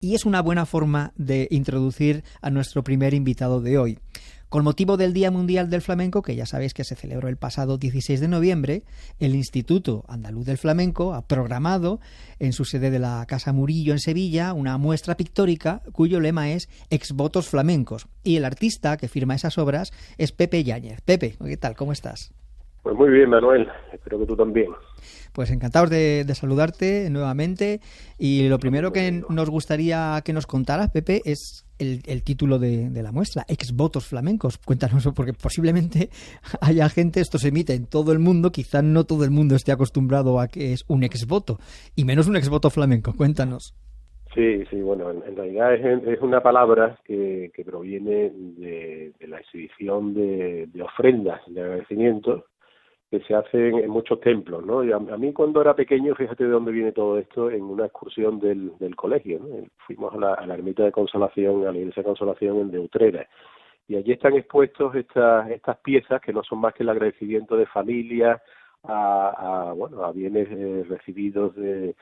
y es una buena forma de introducir a nuestro primer invitado de hoy. Con motivo del Día Mundial del Flamenco, que ya sabéis que se celebró el pasado 16 de noviembre, el Instituto Andaluz del Flamenco ha programado en su sede de la Casa Murillo en Sevilla una muestra pictórica cuyo lema es Ex votos flamencos, y el artista que firma esas obras es Pepe Yáñez. Pepe, ¿qué tal? ¿Cómo estás? Pues muy bien, Manuel, espero que tú también. Pues encantados de saludarte nuevamente, y lo primero que nos gustaría que nos contaras, Pepe, es el título de la muestra, Ex votos flamencos. Cuéntanos, porque posiblemente haya gente, esto se emite en todo el mundo, quizá no todo el mundo esté acostumbrado a que es un ex voto, y menos un ex voto flamenco. Cuéntanos. Sí, bueno, en realidad es una palabra que proviene de la exhibición de ofrendas, de agradecimientos, que se hacen en muchos templos, ¿no? Y a mí cuando era pequeño, fíjate de dónde viene todo esto, en una excursión del colegio, ¿no? Fuimos a la ermita de Consolación, a la iglesia de Consolación en de Utrera, y allí están expuestos estas piezas que no son más que el agradecimiento de familias a bienes recibidos de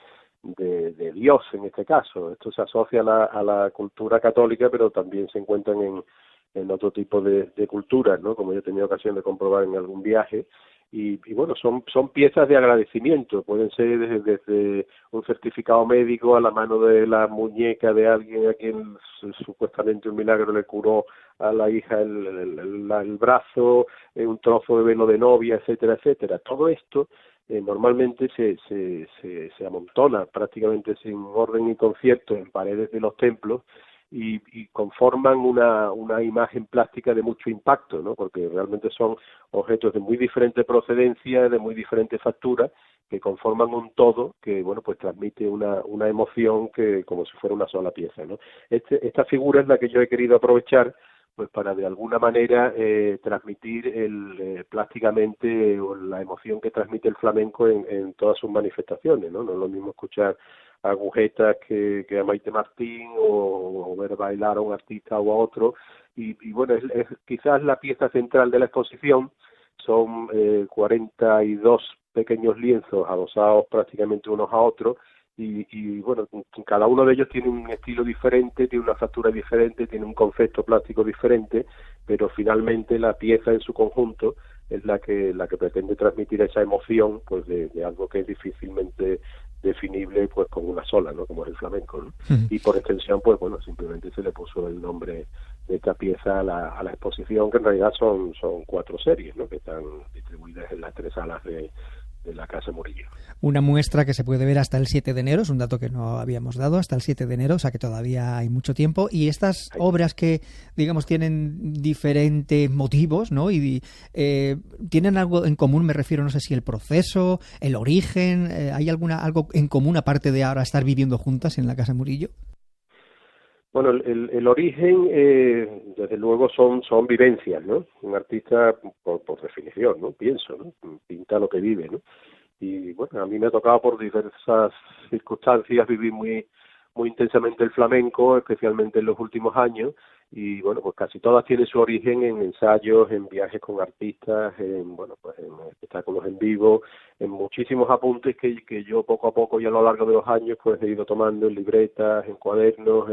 Dios en este caso. Esto se asocia a la cultura católica, pero también se encuentran en otro tipo de culturas, ¿no? Como yo he tenido ocasión de comprobar en algún viaje. Y bueno, son piezas de agradecimiento, pueden ser desde un certificado médico a la mano de la muñeca de alguien a quien supuestamente un milagro le curó a la hija el brazo, un trozo de velo de novia, etcétera, etcétera. Todo esto normalmente se amontona prácticamente sin orden y concierto en paredes de los templos, y conforman una imagen plástica de mucho impacto, ¿no? Porque realmente son objetos de muy diferente procedencia, de muy diferente factura, que conforman un todo que, bueno, pues transmite una emoción que como si fuera una sola pieza, ¿no? Esta figura es la que yo he querido aprovechar, pues para de alguna manera transmitir plásticamente la emoción que transmite el flamenco en todas sus manifestaciones, ¿no? No es lo mismo escuchar agujetas que a Maite Martín, o ver bailar a un artista o a otro, y bueno, es quizás la pieza central de la exposición. Son 42 pequeños lienzos adosados prácticamente unos a otros, y bueno, cada uno de ellos tiene un estilo diferente, tiene una factura diferente, tiene un concepto plástico diferente, pero finalmente la pieza en su conjunto es la que pretende transmitir esa emoción, pues de algo que es difícilmente definible pues con una sola, ¿no? Como es el flamenco, ¿no? Y por extensión, pues bueno, simplemente se le puso el nombre de esta pieza a la exposición, que en realidad son 4 series, ¿no? Que están distribuidas en las 3 salas de la Casa Murillo. Una muestra que se puede ver hasta el 7 de enero, es un dato que no habíamos dado, hasta el 7 de enero, o sea que todavía hay mucho tiempo. Y estas obras que, digamos, tienen diferentes motivos, ¿no? Y tienen algo en común, me refiero, no sé si el proceso, el origen, ¿hay algo en común aparte de ahora estar viviendo juntas en la Casa Murillo? Bueno, el origen, desde luego, son vivencias, ¿no? Un artista, por definición, ¿no? Pienso, ¿no? Pinta lo que vive, ¿no? Y bueno, a mí me ha tocado por diversas circunstancias vivir muy intensamente el flamenco, especialmente en los últimos años, y bueno, pues casi todas tienen su origen en ensayos, en viajes con artistas, en espectáculos en vivo, en muchísimos apuntes que yo poco a poco y a lo largo de los años pues he ido tomando en libretas, en cuadernos,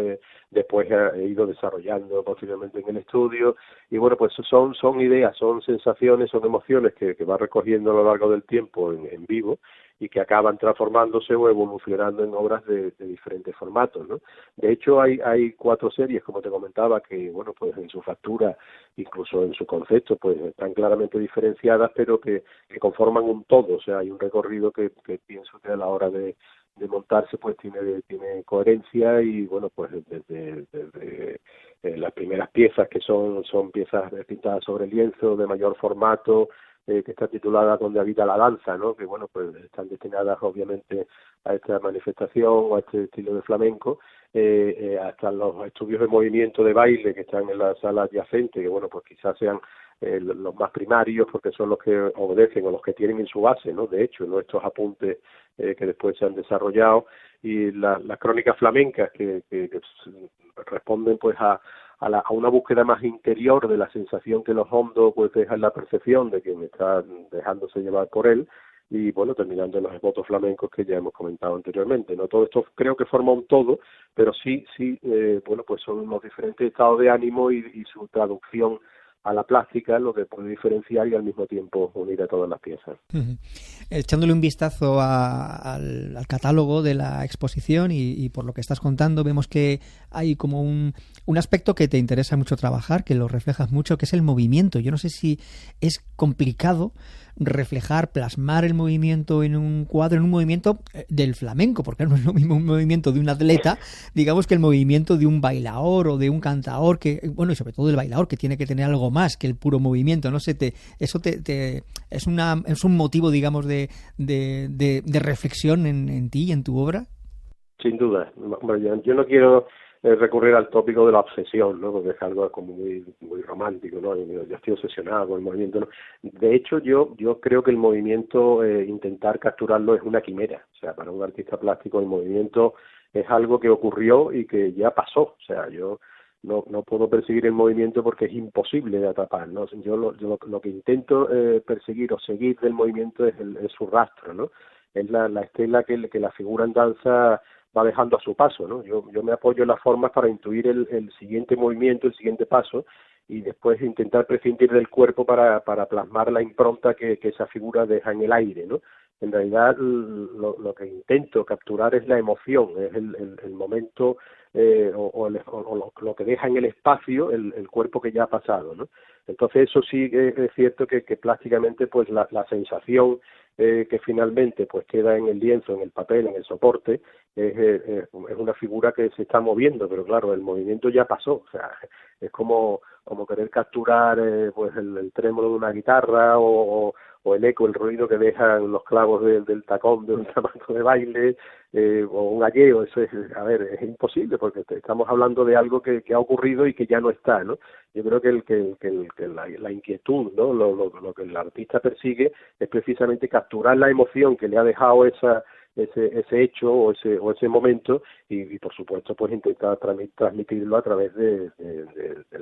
después he ido desarrollando posteriormente en el estudio, y bueno, pues son ideas, son sensaciones, son emociones que va recogiendo a lo largo del tiempo en vivo, y que acaban transformándose o evolucionando en obras de diferentes formatos, ¿no? De hecho, hay 4 series, como te comentaba, que, bueno, pues en su factura, incluso en su concepto, pues están claramente diferenciadas, pero que conforman un todo. O sea, hay un recorrido que pienso que a la hora de montarse, pues tiene coherencia, y, bueno, pues desde las primeras piezas, que son piezas pintadas sobre lienzo de mayor formato, que está titulada Donde habita la danza, ¿no? Que bueno, pues están destinadas obviamente a esta manifestación o a este estilo de flamenco, hasta los estudios de movimiento de baile que están en la sala adyacente, que bueno, pues quizás sean los más primarios, porque son los que obedecen o los que tienen en su base, ¿no? De hecho, ¿no? Estos apuntes que después se han desarrollado, y las crónicas flamencas que responden pues a una búsqueda más interior de la sensación que los hondos pues dejan la percepción de quien está dejándose llevar por él, y bueno, terminando en los esbotos flamencos que ya hemos comentado anteriormente, ¿no? Todo esto creo que forma un todo, pero sí, bueno, pues son los diferentes estados de ánimo y su traducción a la plástica lo que puede diferenciar y al mismo tiempo unir a todas las piezas. Uh-huh. Echándole un vistazo al catálogo de la exposición y por lo que estás contando, vemos que hay como un aspecto que te interesa mucho trabajar, que lo reflejas mucho, que es el movimiento. Yo no sé si es complicado reflejar, plasmar el movimiento en un cuadro, en un movimiento del flamenco, porque no es lo mismo un movimiento de un atleta, digamos, que el movimiento de un bailaor o de un cantaor, que, bueno, y sobre todo el bailaor, que tiene que tener algo más que el puro movimiento, no sé, eso es un motivo, digamos, de reflexión en ti y en tu obra. Sin duda. Bueno, yo no quiero recurrir al tópico de la obsesión, ¿no? Porque es algo como muy romántico, ¿no? Yo estoy obsesionado con el movimiento, ¿no? De hecho, yo creo que el movimiento, intentar capturarlo es una quimera. O sea, para un artista plástico el movimiento es algo que ocurrió y que ya pasó. O sea, yo no puedo perseguir el movimiento porque es imposible de atrapar, ¿no? Yo lo que intento perseguir o seguir del movimiento es su rastro, ¿no? Es la estela que la figura en danza va dejando a su paso, ¿no? Yo me apoyo en las formas para intuir el siguiente movimiento, el siguiente paso, y después intentar prescindir del cuerpo para plasmar la impronta que esa figura deja en el aire, ¿no? En realidad lo que intento capturar es la emoción, es el momento o lo que deja en el espacio el cuerpo que ya ha pasado, ¿no? Entonces eso sí es cierto que plásticamente pues la sensación que finalmente pues queda en el lienzo, en el papel, en el soporte, es una figura que se está moviendo, pero claro, el movimiento ya pasó, o sea, es como querer capturar pues el trémolo de una guitarra o el eco, el ruido que dejan los clavos del tacón de un zapato de baile, o un ayeo. Eso es, a ver, es imposible porque estamos hablando de algo que ha ocurrido y que ya no está, ¿no? Yo creo que la inquietud, ¿no? Lo que el artista persigue es precisamente capturar la emoción que le ha dejado ese hecho o ese momento y por supuesto pues intentar transmitirlo a través del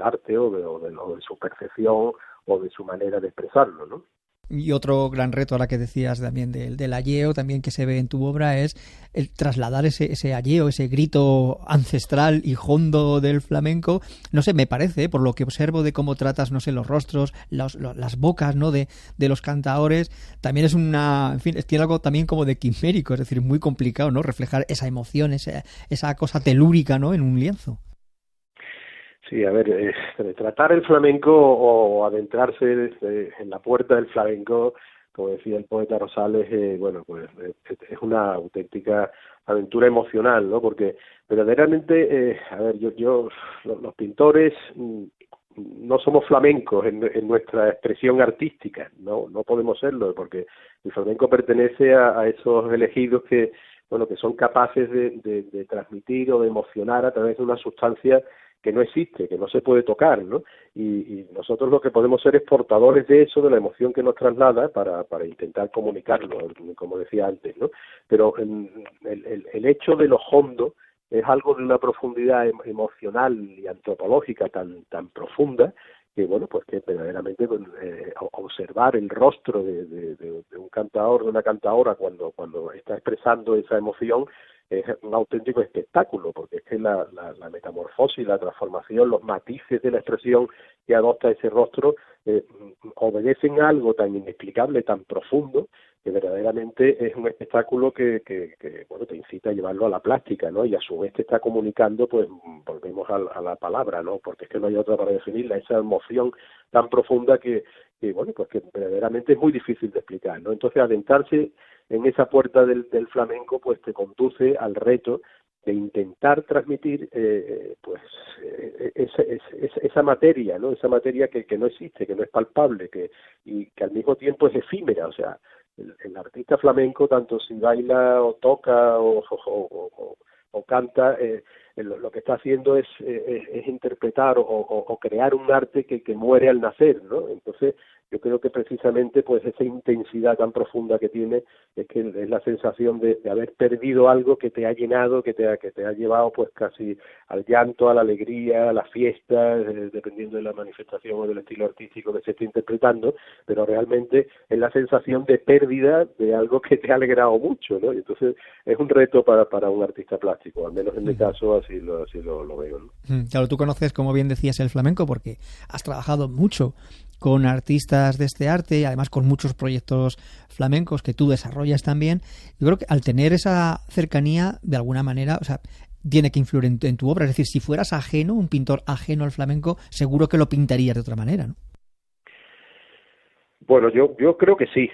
arte o de su percepción o de su manera de expresarlo, ¿no? Y otro gran reto, ahora que decías también del ayeo, también que se ve en tu obra, es el trasladar ese ayeo, ese grito ancestral y hondo del flamenco. No sé, me parece, por lo que observo de cómo tratas, no sé, los rostros, las bocas, ¿no? de los cantaores, también es en fin, tiene algo también como de quimérico, es decir, muy complicado, ¿no? Reflejar esa emoción, esa cosa telúrica, ¿no? En un lienzo. Sí, a ver, tratar el flamenco o adentrarse en la puerta del flamenco, como decía el poeta Rosales, bueno, pues es una auténtica aventura emocional, ¿no? Porque verdaderamente, a ver, los pintores no somos flamencos en nuestra expresión artística, no podemos serlo, porque el flamenco pertenece a esos elegidos que, bueno, que son capaces de transmitir o de emocionar a través de una sustancia que no existe, que no se puede tocar, ¿no? Y nosotros lo que podemos ser es portadores de eso, de la emoción que nos traslada para intentar comunicarlo, como decía antes, ¿no? Pero el hecho de lo hondo es algo de una profundidad emocional y antropológica tan profunda que, bueno, pues que verdaderamente observar el rostro de un cantador, de una cantadora cuando está expresando esa emoción es un auténtico espectáculo, porque es que la metamorfosis, la transformación, los matices de la expresión que adopta ese rostro obedecen a algo tan inexplicable, tan profundo, que verdaderamente es un espectáculo que bueno, te incita a llevarlo a la plástica, ¿no? Y a su vez te está comunicando, pues volvemos a la palabra, ¿no? Porque es que no hay otra para definirla, esa emoción tan profunda que bueno, pues que verdaderamente es muy difícil de explicar, ¿no? Entonces adentrarse en esa puerta del flamenco pues te conduce al reto de intentar transmitir esa materia, ¿no? Esa materia que no existe, que no es palpable, y que al mismo tiempo es efímera. O sea, el artista flamenco, tanto si baila o toca o canta, lo que está haciendo es interpretar o crear un arte que muere al nacer, ¿no? Entonces yo creo que precisamente pues esa intensidad tan profunda que tiene es la sensación de haber perdido algo que te ha llenado, que te ha llevado pues casi al llanto, a la alegría, a la fiesta, dependiendo de la manifestación o del estilo artístico que se esté interpretando, pero realmente es la sensación de pérdida de algo que te ha alegrado mucho, ¿no? Y entonces es un reto para un artista plástico, al menos en mi caso así lo veo, ¿no? Claro, tú conoces, como bien decías, el flamenco porque has trabajado mucho con artistas de este arte y además con muchos proyectos flamencos que tú desarrollas también. Yo creo que al tener esa cercanía, de alguna manera, o sea, tiene que influir en tu obra. Es decir, si fueras ajeno, un pintor ajeno al flamenco, seguro que lo pintarías de otra manera, ¿no? Bueno, yo creo que sí,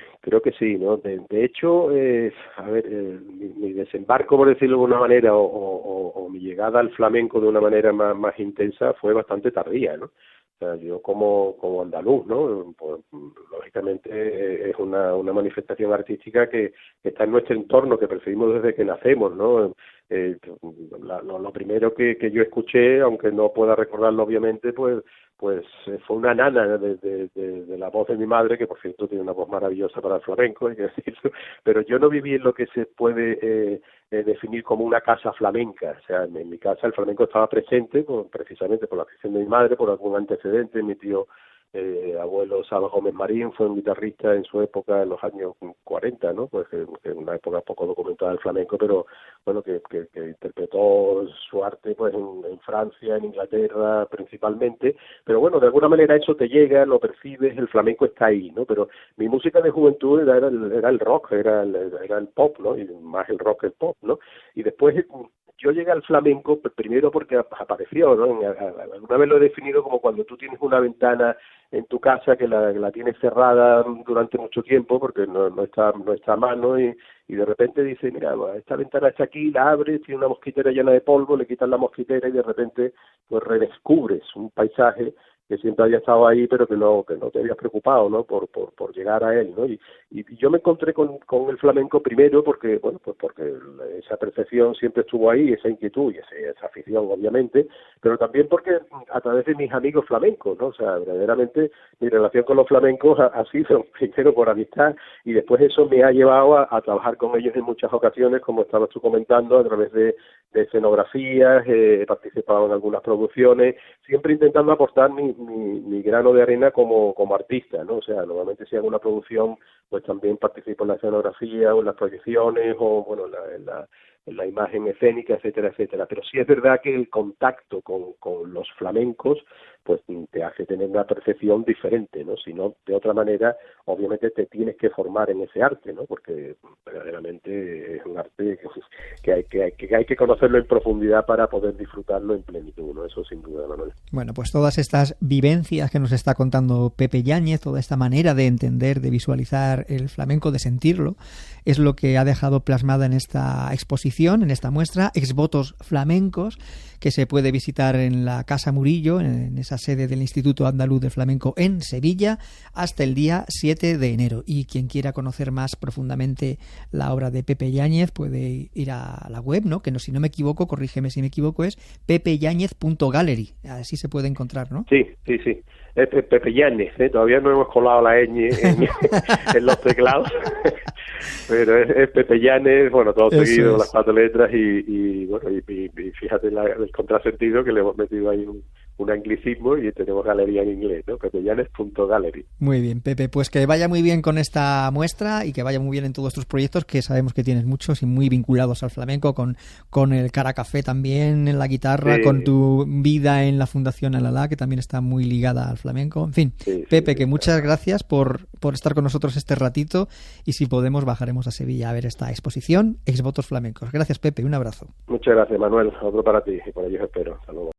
¿no? De hecho, mi desembarco, por decirlo de una manera, o mi llegada al flamenco de una manera más intensa fue bastante tardía, ¿no? O sea, yo como andaluz, ¿no? Pues, lógicamente es una manifestación artística que está en nuestro entorno, que percibimos desde que nacemos, ¿no? Lo primero que yo escuché, aunque no pueda recordarlo obviamente, pues fue una nana de la voz de mi madre, que por cierto tiene una voz maravillosa para el flamenco, hay que decirlo, pero yo no viví en lo que se puede definir como una casa flamenca. O sea, en mi casa el flamenco estaba presente precisamente por la afición de mi madre, por algún antecedente. Mi tío abuelo Saba Gómez Marín fue un guitarrista en su época, en los años 40, ¿no? Pues que una época poco documentada del flamenco, pero bueno, que interpretó su arte pues en Francia, en Inglaterra principalmente, pero bueno, de alguna manera eso te llega, lo percibes, el flamenco está ahí, ¿no? Pero mi música de juventud era el rock, era el pop, ¿no? Y más el rock que el pop, ¿no? Y después yo llegué al flamenco primero porque apareció, ¿no? Alguna vez lo he definido como cuando tú tienes una ventana en tu casa que la tienes cerrada durante mucho tiempo porque no está a mano y de repente dices, mira, esta ventana está aquí, la abres, tiene una mosquitera llena de polvo, le quitas la mosquitera y de repente pues redescubres un paisaje que siempre había estado ahí, pero que no te habías preocupado, ¿no? Por llegar a él, ¿no? Y yo me encontré con el flamenco primero porque, bueno, pues porque esa percepción siempre estuvo ahí, esa inquietud y esa afición, obviamente, pero también porque a través de mis amigos flamencos, ¿no? O sea, verdaderamente mi relación con los flamencos ha sido primero por amistad y después eso me ha llevado a trabajar con ellos en muchas ocasiones, como estabas tú comentando, a través de escenografías, he participado en algunas producciones, siempre intentando aportar mi grano de arena como artista, ¿no? O sea, normalmente si hago una producción, pues también participo en la escenografía o en las proyecciones o, bueno, en la imagen escénica, etcétera, etcétera. Pero sí es verdad que el contacto con los flamencos pues te hace tener una percepción diferente, ¿no? Si no, de otra manera, obviamente te tienes que formar en ese arte, ¿no? Porque verdaderamente es un arte que hay que conocerlo en profundidad para poder disfrutarlo en plenitud, ¿no? Eso sin duda, Manuel. Bueno, pues todas estas vivencias que nos está contando Pepe Yáñez, toda esta manera de entender, de visualizar el flamenco, de sentirlo, es lo que ha dejado plasmada en esta exposición, en esta muestra, Exvotos Flamencos, que se puede visitar en la Casa Murillo, en esa sede del Instituto Andaluz del Flamenco en Sevilla, hasta el día 7 de enero. Y quien quiera conocer más profundamente la obra de Pepe Yáñez puede ir a la web, ¿no? Que no, si no me equivoco, corrígeme si me equivoco, es pepeyañez.gallery. Así se puede encontrar, ¿no? Sí. Es Pepe Yáñez, todavía no hemos colado la ñ en los teclados, pero es Pepe Yáñez, bueno, todo eso seguido, las 4 letras y bueno, y fíjate el contrasentido que le hemos metido ahí un anglicismo y tenemos galería en inglés, ¿no? pepeyanes.gallery. Muy bien, Pepe, pues que vaya muy bien con esta muestra y que vaya muy bien en todos tus proyectos, que sabemos que tienes muchos y muy vinculados al flamenco, con el Caracafé también en la guitarra, sí, con tu vida en la Fundación Alalá, que también está muy ligada al flamenco. En fin, sí, Pepe, que muchas gracias por estar con nosotros este ratito y si podemos bajaremos a Sevilla a ver esta exposición, Exvotos Flamencos. Gracias, Pepe, un abrazo. Muchas gracias, Manuel. Otro para ti y por ellos espero. Hasta luego.